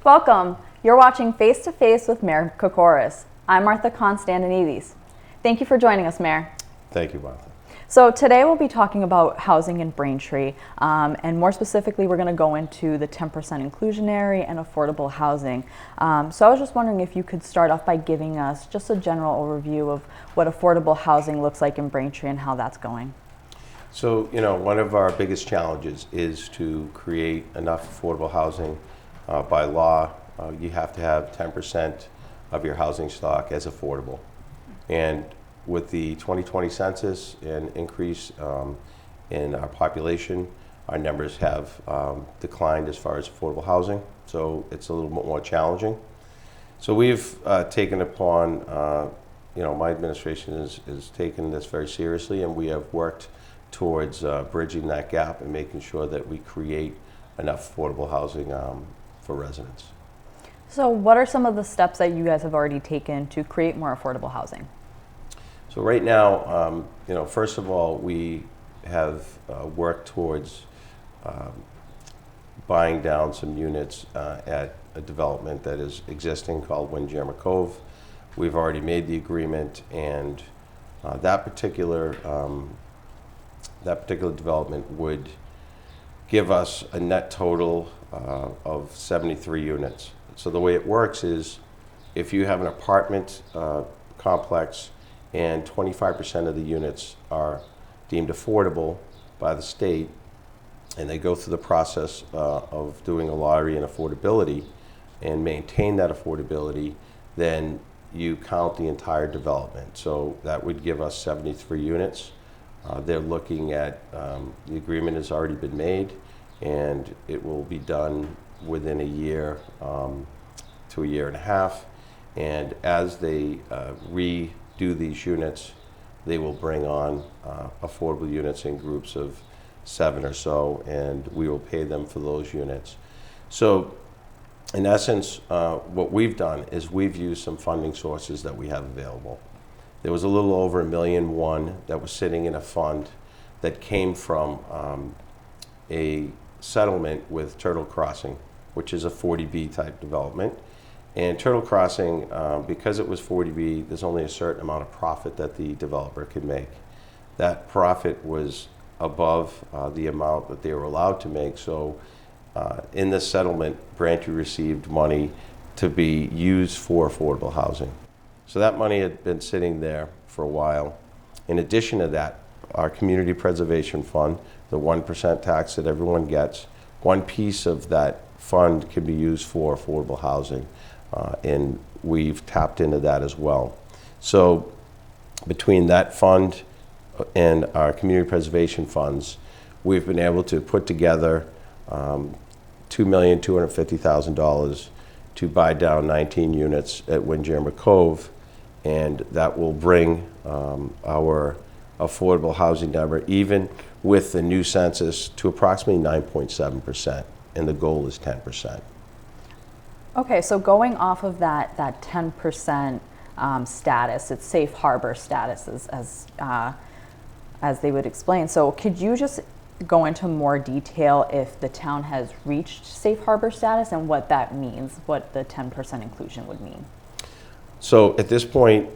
Welcome. You're watching Face to Face with Mayor Kokoros. I'm Martha Konstandinidis. Thank you for joining us, Mayor. Thank you, Martha. So today we'll be talking about housing in Braintree, and more specifically, we're going to go into the 10% inclusionary and affordable housing. So I was just wondering if you could start off by giving us just a general overview of what affordable housing looks like in Braintree and how that's going. So, one of our biggest challenges is to create enough affordable housing. By law, you have to have 10% of your housing stock as affordable. And with the 2020 census and increase in our population, our numbers have declined as far as affordable housing. So it's a little bit more challenging. So we've taken upon, my administration has taken this very seriously, and we have worked towards bridging that gap and making sure that we create enough affordable housing for residents. So what are some of the steps that you guys have already taken to create more affordable housing? So right now, first of all, we have worked towards buying down some units at a development that is existing called Windjammer Cove. We've already made the agreement, and that particular development would give us a net total of 73 units. So the way it works is if you have an apartment complex and 25% of the units are deemed affordable by the state, and they go through the process of doing a lottery and affordability and maintain that affordability, then you count the entire development. So that would give us 73 units. They're looking at, the agreement has already been made, and it will be done within a year to a year and a half. And as they redo these units, they will bring on affordable units in groups of 7 or so, and we will pay them for those units. So in essence, what we've done is we've used some funding sources that we have available. There was a little over $1.1 million that was sitting in a fund that came from a settlement with Turtle Crossing, which is a 40B type development. And Turtle Crossing, because it was 40B, there's only a certain amount of profit that the developer could make. That profit was above the amount that they were allowed to make. So in this settlement, Braintree received money to be used for affordable housing. So that money had been sitting there for a while. In addition to that, our community preservation fund, the 1% tax that everyone gets, one piece of that fund can be used for affordable housing. And we've tapped into that as well. So between that fund and our community preservation funds, we've been able to put together $2,250,000 to buy down 19 units at Windjammer Cove, and that will bring our affordable housing number, even with the new census, to approximately 9.7%, and the goal is 10%. Okay, so going off of that 10% status, it's safe harbor status as they would explain. So could you just go into more detail if the town has reached safe harbor status and what that means, what the 10% inclusion would mean? So at this point,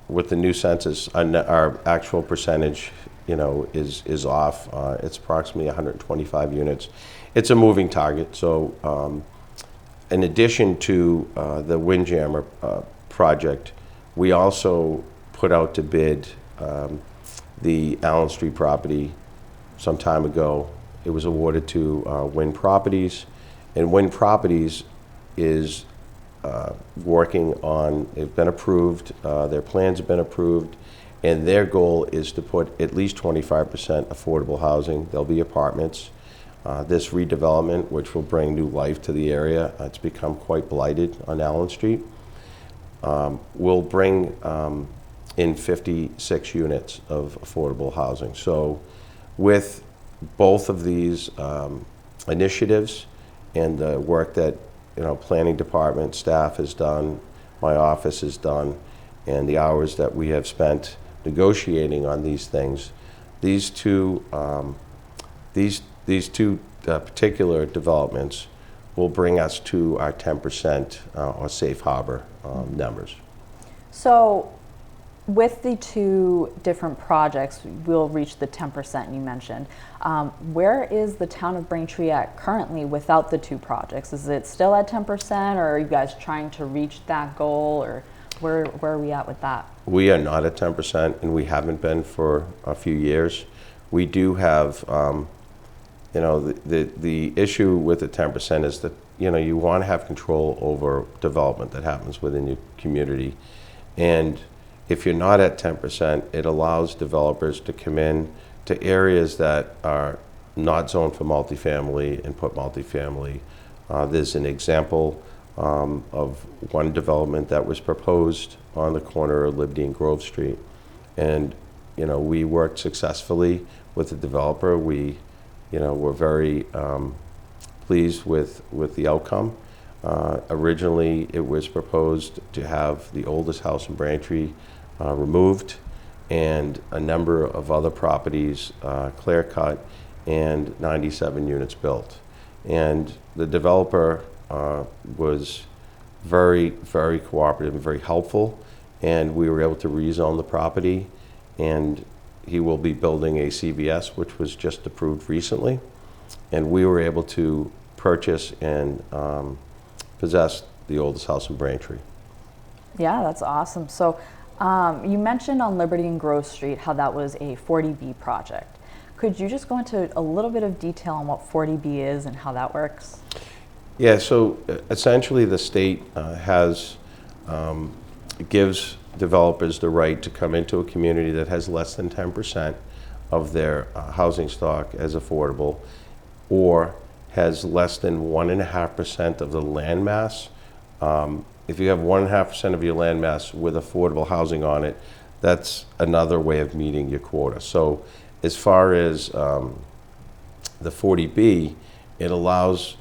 with the new census, our actual percentage, is off. It's approximately 125 units. It's a moving target. So in addition to the Windjammer project, we also put out to bid the Allen Street property some time ago. It was awarded to Wind Properties, and Wind Properties is working on, they've been approved, their plans have been approved, and their goal is to put at least 25% affordable housing. There'll be apartments. This redevelopment, which will bring new life to the area, it's become quite blighted on Allen Street, will bring in 56 units of affordable housing. So with both of these initiatives and the work that planning department staff has done, my office has done, and the hours that we have spent negotiating on these things, these two particular developments will bring us to our 10% or safe harbor numbers. So with the two different projects, we'll reach the 10% you mentioned. Where is the town of Braintree at currently without the two projects? Is it still at 10%, or are you guys trying to reach that goal, or where are we at with that? We are not at 10%, and we haven't been for a few years. We do have, the issue with the 10% is that, you want to have control over development that happens within your community. And if you're not at 10%, it allows developers to come in to areas that are not zoned for multifamily and put multifamily. There's an example of one development that was proposed on the corner of Liberty and Grove Street. And, we worked successfully with the developer. We, were very pleased with the outcome. Originally, it was proposed to have the oldest house in Braintree removed and a number of other properties clear cut and 97 units built. And the developer was very, very cooperative and very helpful, and we were able to rezone the property, and he will be building a CVS, which was just approved recently, and we were able to purchase and possess the oldest house in Braintree. Yeah, that's awesome. So you mentioned on Liberty and Grove Street how that was a 40B project. Could you just go into a little bit of detail on what 40B is and how that works? Yeah, so essentially the state gives developers the right to come into a community that has less than 10% of their housing stock as affordable, or has less than 1.5% of the land mass. If you have 1.5% of your land mass with affordable housing on it, that's another way of meeting your quota. So as far as the 40B, it allows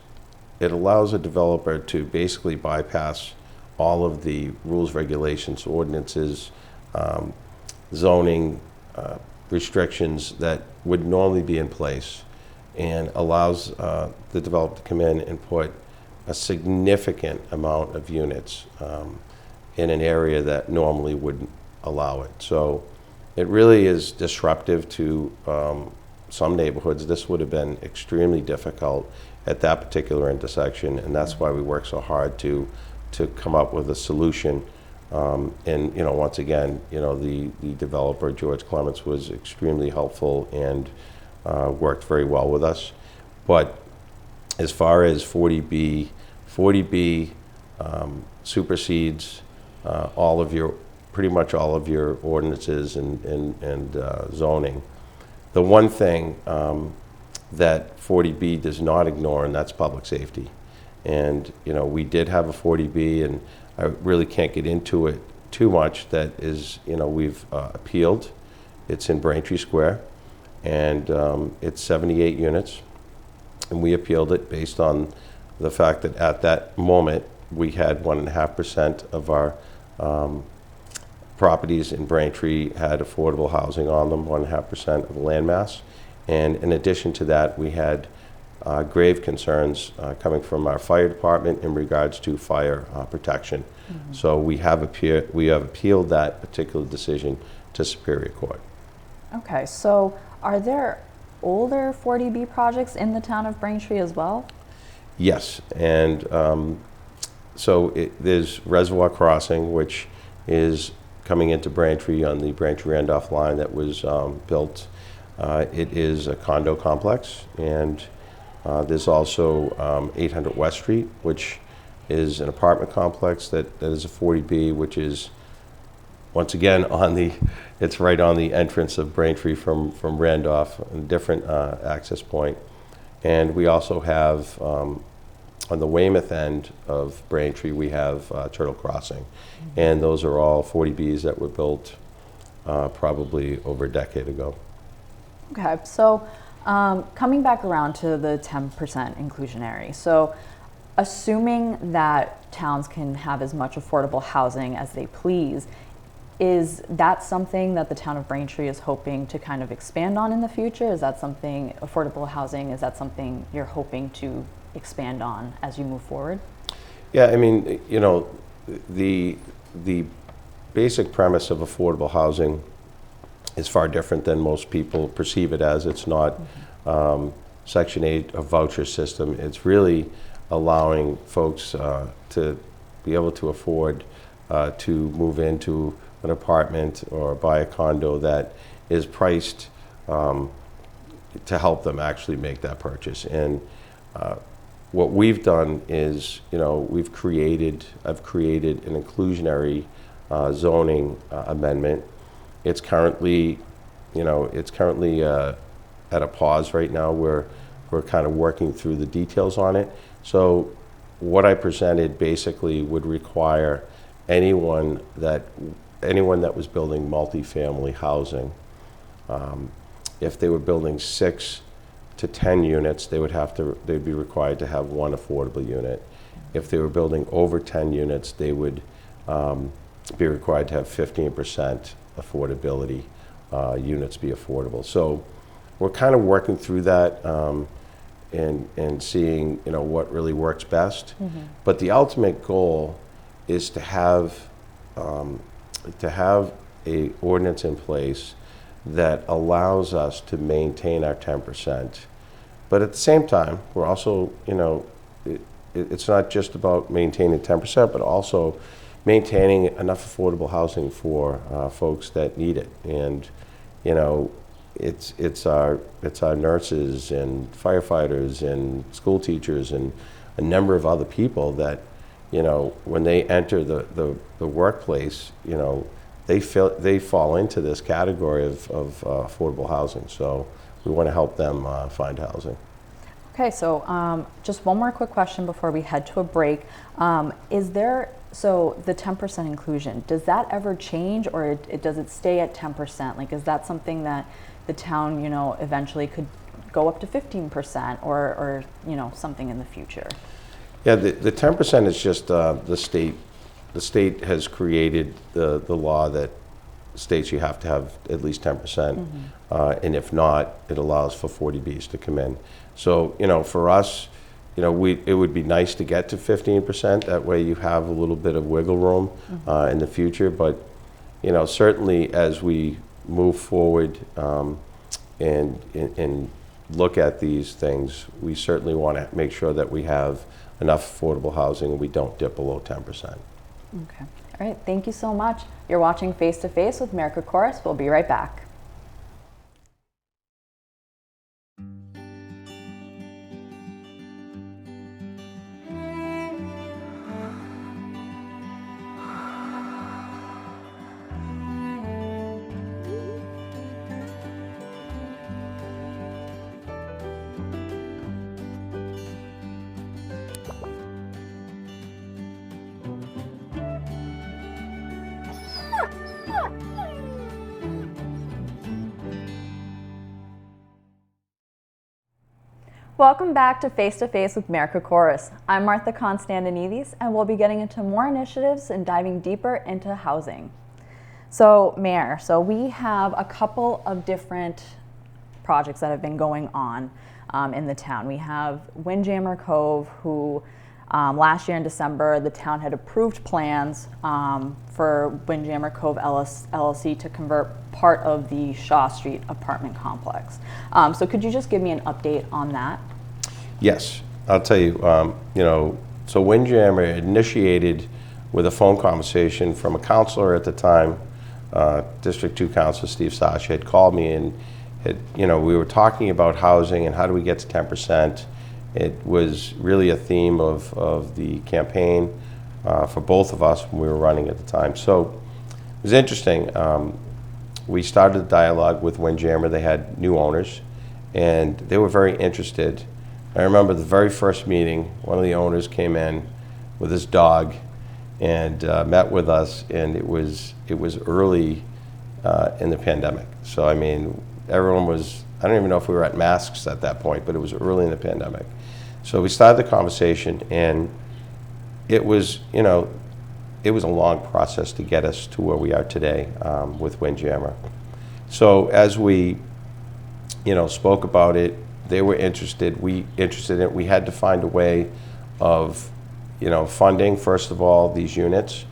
a developer to basically bypass all of the rules, regulations, ordinances, zoning restrictions that would normally be in place, and allows the developer to come in and put a significant amount of units in an area that normally wouldn't allow it. So it really is disruptive to some neighborhoods. This would have been extremely difficult at that particular intersection, and that's why we work so hard to come up with a solution. And once again, the developer, George Clements, was extremely helpful and worked very well with us. But as far as 40B supersedes pretty much all of your ordinances and zoning. The one thing that 40B does not ignore, and that's public safety. And we did have a 40B, and I really can't get into it too much. That is, we've appealed. It's in Braintree Square, and it's 78 units. And we appealed it based on the fact that at that moment we had 1.5% of our properties in Braintree had affordable housing on them, 1.5% of the land mass. And in addition to that, we had grave concerns coming from our fire department in regards to fire protection. Mm-hmm. So we have appealed that particular decision to Superior Court. Okay, so are there older 40B projects in the town of Braintree as well? Yes, and there's Reservoir Crossing, which is coming into Braintree on the Braintree-Randolph line that was built. It is a condo complex, and there's also 800 West Street, which is an apartment complex that is a 40B, which is, once again, it's right on the entrance of Braintree from Randolph, a different access point. And we also have, on the Weymouth end of Braintree, we have Turtle Crossing. Mm-hmm. And those are all 40Bs that were built probably over a decade ago. Okay, so coming back around to the 10% inclusionary. So assuming that towns can have as much affordable housing as they please, Is that something that the town of Braintree is hoping to kind of expand on in the future? Is that something, affordable housing, is that something you're hoping to expand on as you move forward? Yeah, I mean, the basic premise of affordable housing is far different than most people perceive it as. It's not Section 8, a voucher system. It's really allowing folks to be able to afford to move into an apartment or buy a condo that is priced to help them actually make that purchase. And what we've done is, I've created an inclusionary zoning amendment. It's currently, at a pause right now. We're kind of working through the details on it. So what I presented basically would require anyone that was building multifamily housing, if they were building 6 to 10 units, they'd be required to have one affordable unit. If they were building over 10 units, they would be required to have 15% affordability, units be affordable. So we're kind of working through that and seeing what really works best. Mm-hmm. But the ultimate goal is to have a ordinance in place that allows us to maintain our 10%. But at the same time, we're also, it's not just about maintaining 10%, but also maintaining enough affordable housing for folks that need it. And, it's our nurses and firefighters and school teachers and a number of other people that, when they enter the workplace, they fall into this category of affordable housing. So we want to help them find housing. Okay, so just one more quick question before we head to a break. So the 10% inclusion, does that ever change, or does it stay at 10%? Like, is that something that the town, eventually could go up to 15% or something in the future? Yeah, the 10% is just the state. The state has created the law that states you have to have at least 10%, mm-hmm. And if not, it allows for 40Bs to come in. So, for us, it would be nice to get to 15%. That way you have a little bit of wiggle room, mm-hmm. In the future. But, certainly as we move forward and look at these things, we certainly want to make sure that we have enough affordable housing and we don't dip below 10%. Okay. All right. Thank you so much. You're watching Face to Face with Mayor Kokoros. We'll be right back. Welcome back to Face with Mayor Kokoros. I'm Martha Konstandinidis, and we'll be getting into more initiatives and diving deeper into housing. So, Mayor, we have a couple of different projects that have been going on in the town. We have Windjammer Cove, who last year in December, the town had approved plans for Windjammer Cove LLC to convert part of the Shaw Street apartment complex. So could you just give me an update on that? Yes, I'll tell you, so Windjammer initiated with a phone conversation from a counselor at the time, District 2 Councilor Steve Sasha had called me and we were talking about housing and how do we get to 10%. It was really a theme of the campaign for both of us when we were running at the time. So it was interesting. We started the dialogue with Windjammer. They had new owners and they were very interested. I remember the very first meeting, one of the owners came in with his dog and met with us, and it was early in the pandemic. So I mean, everyone was, I don't even know if we were at masks at that point, but it was early in the pandemic. So we started the conversation, and it was, it was a long process to get us to where we are today with Windjammer. So as we, spoke about it, they were interested. We interested in it. We had to find a way of, funding first of all these units,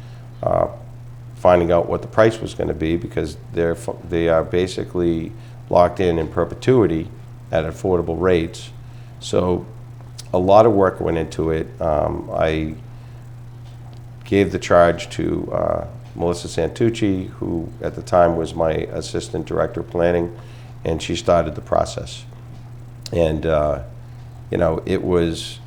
finding out what the price was going to be because they are basically locked in perpetuity at affordable rates. So a lot of work went into it. I gave the charge to Melissa Santucci, who at the time was my assistant director of planning, and she started the process. And, it was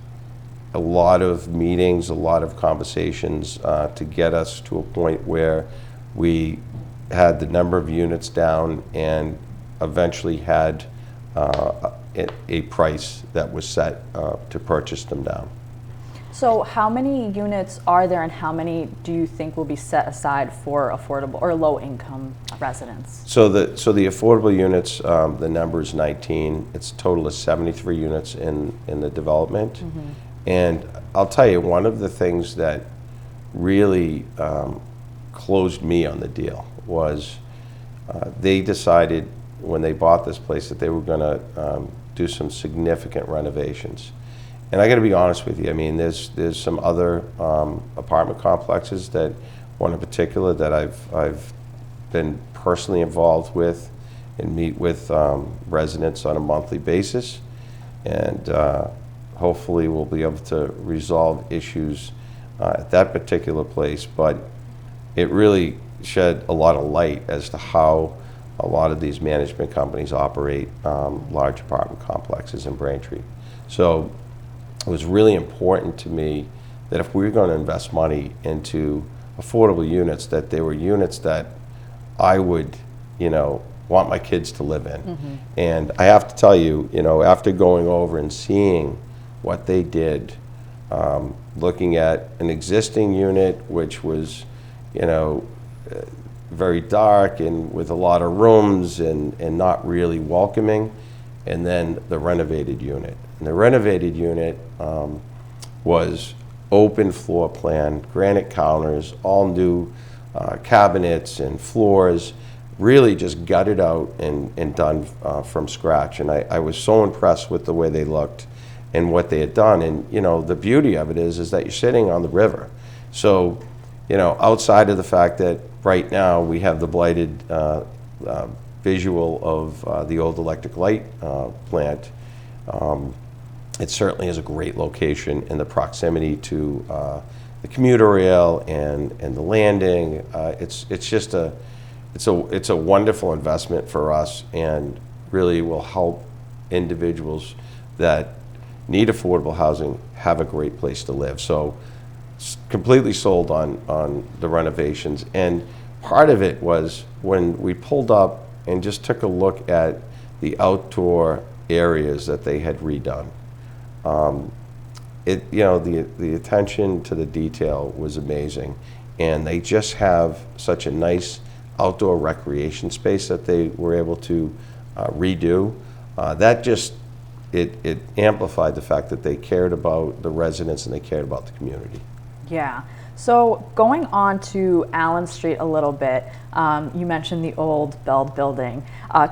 a lot of meetings, a lot of conversations to get us to a point where we had the number of units down and eventually had a price that was set to purchase them down. So how many units are there and how many do you think will be set aside for affordable or low income residents? So the affordable units, the number is 19. It's a total of 73 units in the development. Mm-hmm. And I'll tell you, one of the things that really closed me on the deal was they decided when they bought this place that they were going to do some significant renovations. And I got to be honest with you. I mean, there's some other apartment complexes that, one in particular that I've been personally involved with, and meet with residents on a monthly basis, and hopefully we'll be able to resolve issues at that particular place. But it really shed a lot of light as to how a lot of these management companies operate large apartment complexes in Braintree. So it was really important to me that if we were going to invest money into affordable units, that they were units that I would, want my kids to live in. Mm-hmm. And I have to tell you, after going over and seeing what they did, looking at an existing unit, which was, very dark and with a lot of rooms and not really welcoming, and then the renovated unit. And the renovated unit was open floor plan, granite counters, all new cabinets and floors, really just gutted out and done from scratch. And I was so impressed with the way they looked and what they had done. And the beauty of it is that you're sitting on the river. So, outside of the fact that right now we have the blighted visual of the old electric light plant, it certainly is a great location in the proximity to the commuter rail and the landing. It's just it's a wonderful investment for us, and really will help individuals that need affordable housing have a great place to live. So completely sold on the renovations. And part of it was when we pulled up and just took a look at the outdoor areas that they had redone. The attention to the detail was amazing, and they just have such a nice outdoor recreation space that they were able to redo. That just it amplified the fact that they cared about the residents and they cared about the community. Yeah. So going on to Allen Street a little bit, you mentioned the old Bell building.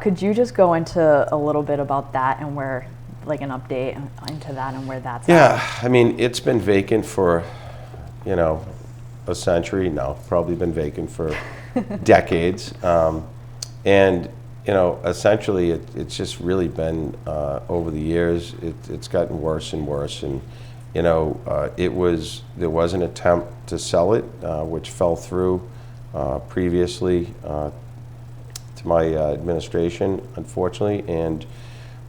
Could you just go into a little bit about that and where, like an update into that and where that's at? Yeah, I mean, it's been vacant for, a century. No, probably been vacant for decades. And, essentially it's just really been, over the years, it's gotten worse and worse. And, there was an attempt to sell it, which fell through previously to my administration, unfortunately. And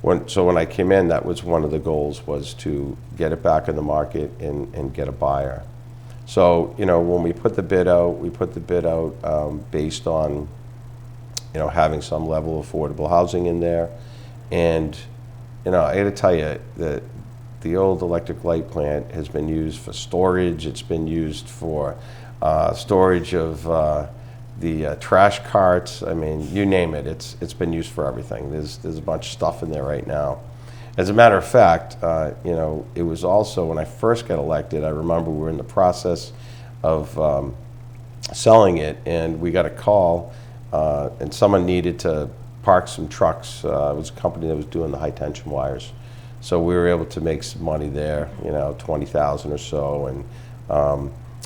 when I came in, that was one of the goals, was to get it back in the market and get a buyer. So, when we put the bid out, based on, having some level of affordable housing in there. And, I got to tell you that the old electric light plant has been used for storage. It's been used for storage of the trash carts. I mean, you name it. It's been used for everything. There's a bunch of stuff in there right now. As a matter of fact, it was also when I first got elected. I remember we were in the process of selling it, and we got a call, and someone needed to park some trucks. It was a company that was doing the high tension wires, so we were able to make some money there, 20,000 or so. And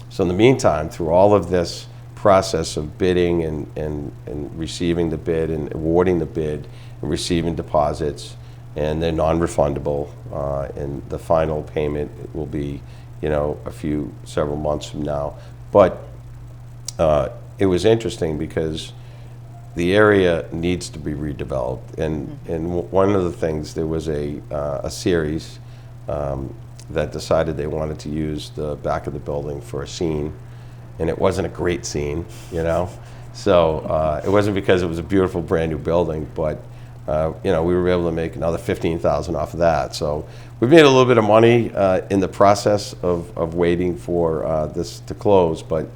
so in the meantime, through all of this process of bidding and receiving the bid and awarding the bid and receiving deposits, and they're non-refundable, and the final payment will be, several months from now. But it was interesting because the area needs to be redeveloped, and one of the things, there was a series that decided they wanted to use the back of the building for a scene, and it wasn't a great scene, So it wasn't because it was a beautiful brand new building, but we were able to make another $15,000 off of that. So we've made a little bit of money in the process of waiting for this to close, but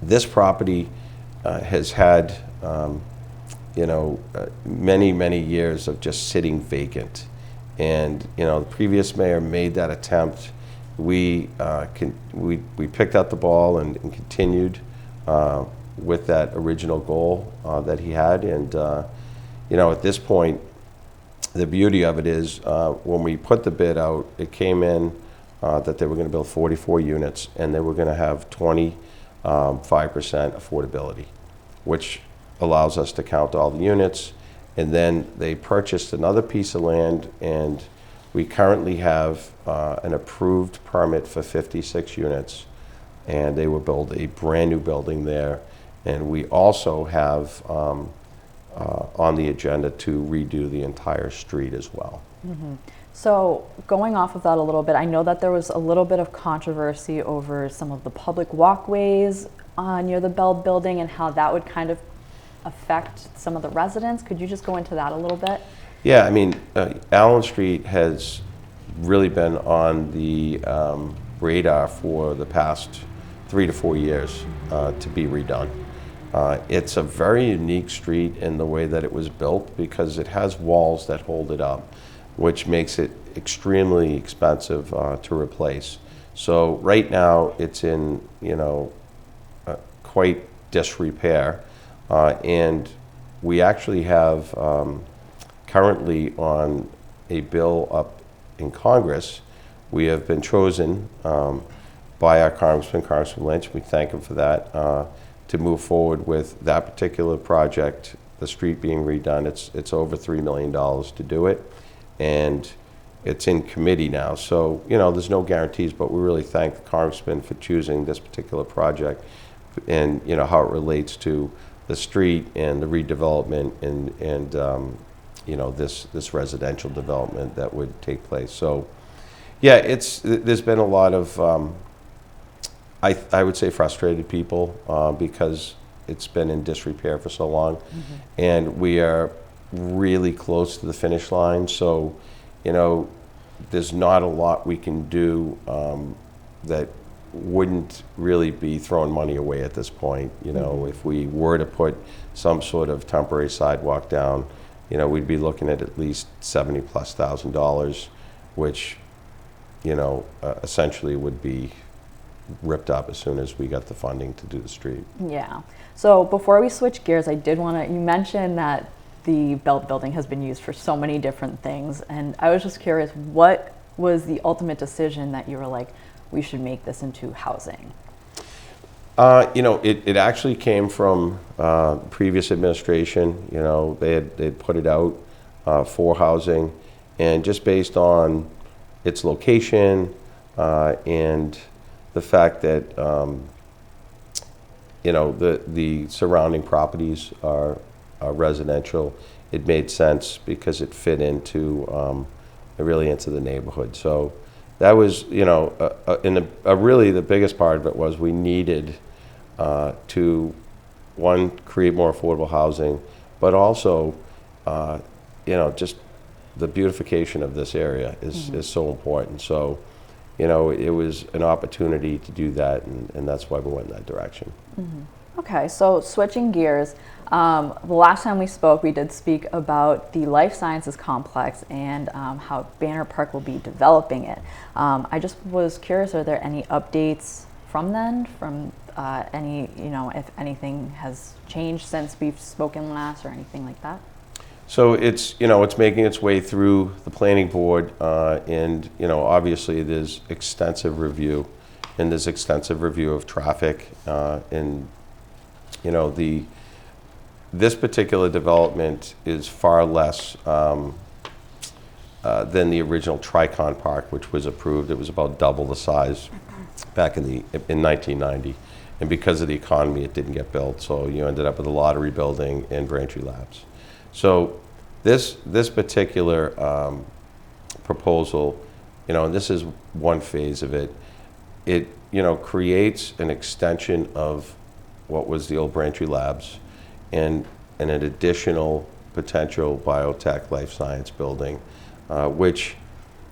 this property has had many years of just sitting vacant, and the previous mayor made that attempt. We picked up the ball and continued with that original goal that he had. And at this point, the beauty of it is when we put the bid out, it came in that they were going to build 44 units, and they were going to have 25% affordability, which allows us to count all the units. And then they purchased another piece of land, and we currently have an approved permit for 56 units, and they will build a brand new building there. And we also have on the agenda to redo the entire street as well. Mm-hmm. So going off of that a little bit, I know that there was a little bit of controversy over some of the public walkways near the Bell building and how that would kind of affect some of the residents. Could you just go into that a little bit? Yeah, I mean, Allen Street has really been on the radar for the past 3 to 4 years to be redone. It's a very unique street in the way that it was built, because it has walls that hold it up, which makes it extremely expensive to replace. So right now it's in quite disrepair, and we actually have currently on a bill up in Congress. We have been chosen by our Congressman Lynch. We thank him for that, to move forward with that particular project, the street being redone. It's over $3 million to do it, and it's in committee now. So there's no guarantees, but we really thank the Congressman for choosing this particular project, and how it relates to the street and the redevelopment and this residential development that would take place. So yeah, there's been a lot of I would say frustrated people because it's been in disrepair for so long. Mm-hmm. And we are really close to the finish line. So there's not a lot we can do that wouldn't really be throwing money away at this point. Mm-hmm. If we were to put some sort of temporary sidewalk down, we'd be looking at least $70,000+, which essentially would be ripped up as soon as we got the funding to do the street. Yeah. So before we switch gears, I did want to, you mentioned that the Bell building has been used for so many different things, and I was just curious, what was the ultimate decision that you were like, we should make this into housing? It actually came from previous administration. They'd put it out for housing, and just based on its location and the fact that the surrounding properties are residential, it made sense because it fit into really into the neighborhood. So that was really the biggest part of it was we needed to create more affordable housing, but also just the beautification of this area is so important. So it was an opportunity to do that, and that's why we went in that direction. Mm-hmm. Okay, so switching gears, the last time we spoke, we did speak about the life sciences complex and how Banner Park will be developing it. I just was curious, are there any updates from then? From any, if anything has changed since we've spoken last or anything like that? So it's making its way through the planning board, and obviously there's extensive review, and there's extensive review of traffic, and this particular development is far less than the original Tricon Park, which was approved. It was about double the size back in 1990, and because of the economy, it didn't get built. So you ended up with a lottery building and Braintree Labs. So this particular proposal, and this is one phase of it. It creates an extension of what was the old Braintree Labs, and an additional potential biotech life science building, which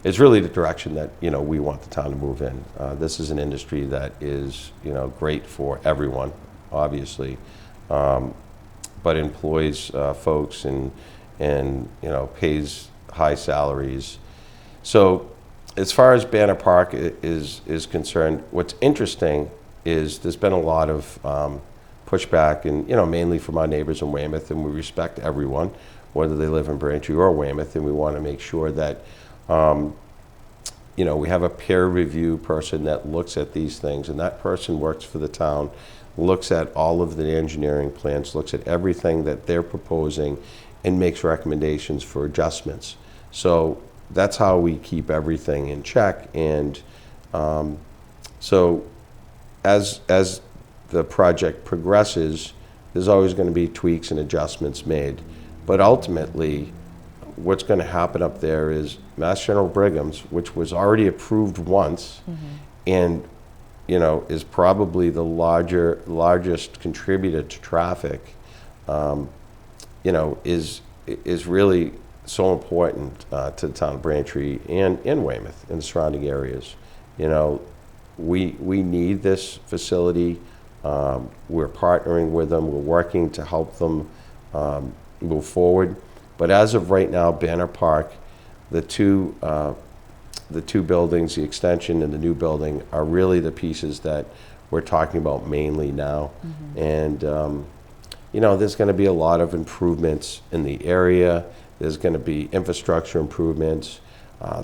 is really the direction that we want the town to move in. This is an industry that is great for everyone, obviously, but employs folks and pays high salaries. So as far as Banner Park is concerned, what's interesting is there's been a lot of pushback, and mainly from our neighbors in Weymouth, and we respect everyone, whether they live in Braintree or Weymouth, and we want to make sure that we have a peer review person that looks at these things, and that person works for the town, looks at all of the engineering plans, looks at everything that they're proposing, and makes recommendations for adjustments. So that's how we keep everything in check. And so as the project progresses, there's always going to be tweaks and adjustments made. But ultimately, what's going to happen up there is Mass General Brigham's, which was already approved once, and is probably the largest contributor to traffic, is really so important to the town of Braintree and Weymouth and the surrounding areas. We need this facility. We're partnering with them. We're working to help them move forward. But as of right now, Banner Park, the two buildings, the extension and the new building, are really the pieces that we're talking about mainly now. And there's going to be a lot of improvements in the area. There's going to be infrastructure improvements.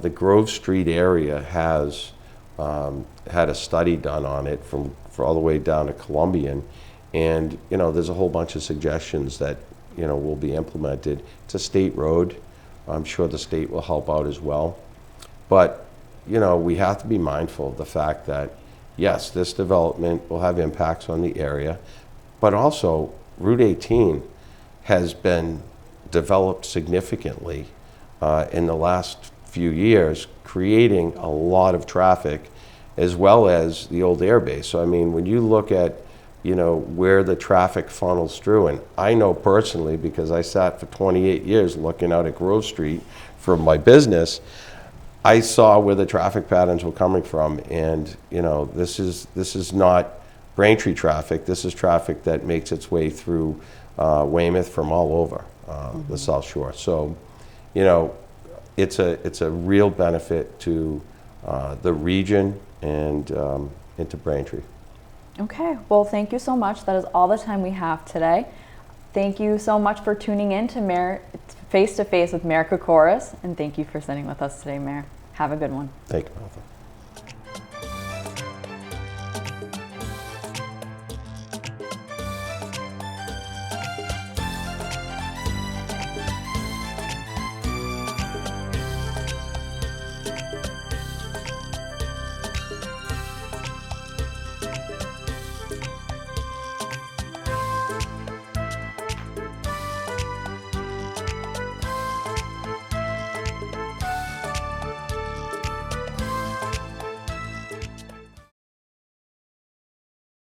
The Grove Street area has had a study done on it for all the way down to Columbian, and there's a whole bunch of suggestions that will be implemented. It's a state road. I'm sure the state will help out as well, but we have to be mindful of the fact that yes, this development will have impacts on the area, but also Route 18 has been developed significantly in the last few years, creating a lot of traffic, as well as the old air base. So I mean, when you look at where the traffic funnels through, and I know personally because I sat for 28 years looking out at Grove Street for my business, I saw where the traffic patterns were coming from, and this is not Braintree traffic. This is traffic that makes its way through Weymouth from all over the South Shore. So, it's a real benefit to the region and to Braintree. Okay, well, thank you so much. That is all the time we have today. Thank you so much for tuning in to Mayor Face to Face with Mayor Kokoros, and thank you for sitting with us today, Mayor. Have a good one. Thank you, Martha.